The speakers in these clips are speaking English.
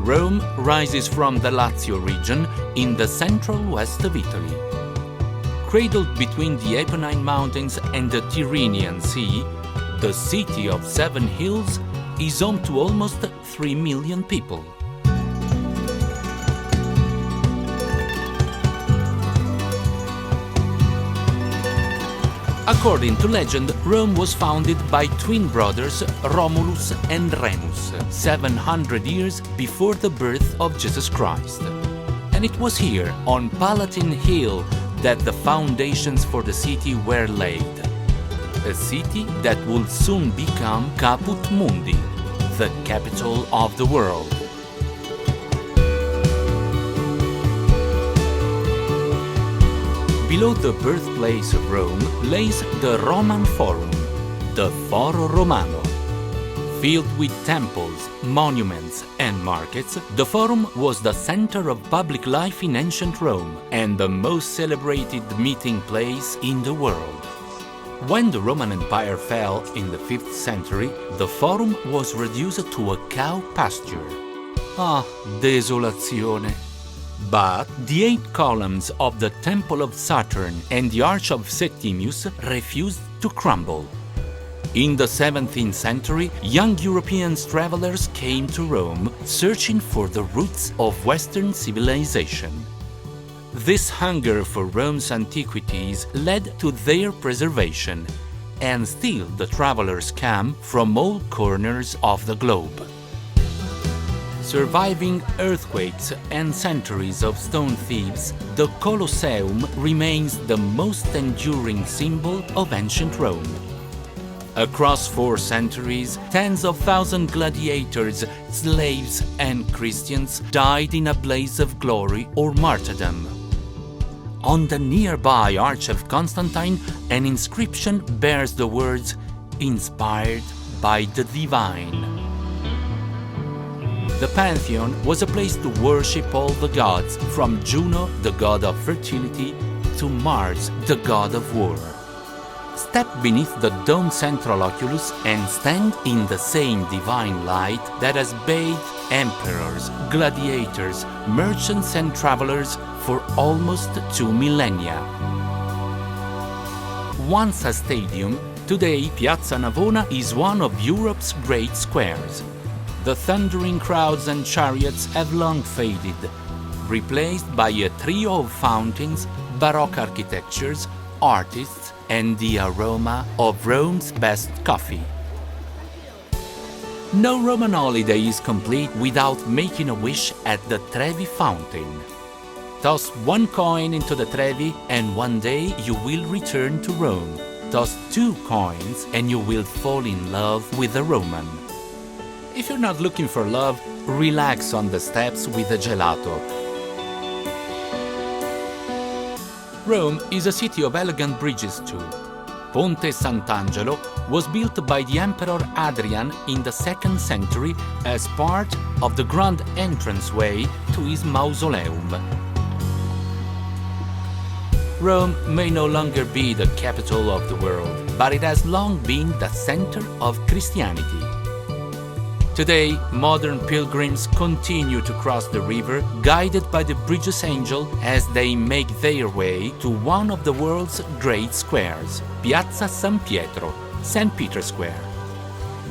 Rome rises from the Lazio region in the central west of Italy. Cradled between the Apennine Mountains and the Tyrrhenian Sea, the city of 7 hills is home to almost 3 million people. According to legend, Rome was founded by twin brothers Romulus and Remus 700 years before the birth of Jesus Christ. And it was here, on Palatine Hill, that the foundations for the city were laid. A city that would soon become Caput Mundi, the capital of the world. Below the birthplace of Rome lays the Roman Forum, the Foro Romano. Filled with temples, monuments and markets, the Forum was the center of public life in ancient Rome and the most celebrated meeting place in the world. When the Roman Empire fell in the 5th century, the Forum was reduced to a cow pasture. Ah, desolazione! But the 8 columns of the Temple of Saturn and the Arch of Septimus refused to crumble. In the 17th century, young European travelers came to Rome searching for the roots of Western civilization. This hunger for Rome's antiquities led to their preservation, and still the travelers come from all corners of the globe. Surviving earthquakes and centuries of stone thieves, the Colosseum remains the most enduring symbol of ancient Rome. Across 4 centuries, tens of thousands gladiators, slaves and Christians died in a blaze of glory or martyrdom. On the nearby Arch of Constantine, an inscription bears the words, "Inspired by the Divine." The Pantheon was a place to worship all the gods, from Juno, the god of fertility, to Mars, the god of war. Step beneath the domed central oculus and stand in the same divine light that has bathed emperors, gladiators, merchants and travelers for almost 2 millennia. Once a stadium, today Piazza Navona is one of Europe's great squares. The thundering crowds and chariots have long faded, replaced by a trio of fountains, Baroque architectures, artists, and the aroma of Rome's best coffee. No Roman holiday is complete without making a wish at the Trevi Fountain. Toss 1 coin into the Trevi and one day you will return to Rome. Toss 2 coins and you will fall in love with a Roman. If you're not looking for love, relax on the steps with a gelato. Rome is a city of elegant bridges too. Ponte Sant'Angelo was built by the Emperor Hadrian in the 2nd century as part of the grand entranceway to his mausoleum. Rome may no longer be the capital of the world, but it has long been the center of Christianity. Today, modern pilgrims continue to cross the river, guided by the bridge's angel as they make their way to one of the world's great squares, Piazza San Pietro, St. Peter's Square.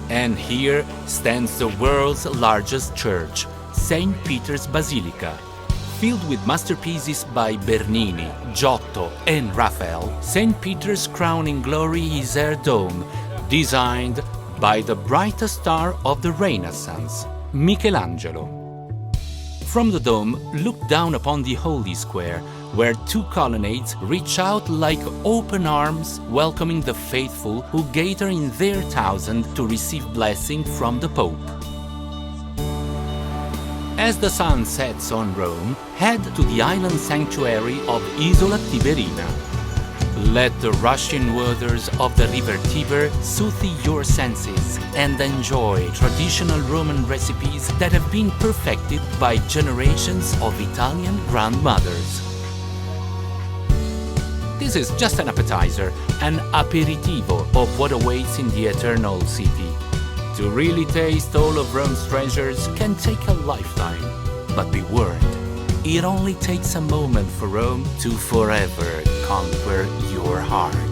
And here stands the world's largest church, St. Peter's Basilica. Filled with masterpieces by Bernini, Giotto and Raphael, St. Peter's crowning glory is her dome, designed by the brightest star of the Renaissance, Michelangelo. From the dome, look down upon the Holy Square, where 2 colonnades reach out like open arms, welcoming the faithful who gather in their thousands to receive blessing from the Pope. As the sun sets on Rome, head to the island sanctuary of Isola Tiberina. Let the rushing waters of the river Tiber soothe your senses and enjoy traditional Roman recipes that have been perfected by generations of Italian grandmothers. This is just an appetizer, an aperitivo of what awaits in the eternal city. To really taste all of Rome's treasures can take a lifetime. But be warned, it only takes a moment for Rome to forever conquer your heart.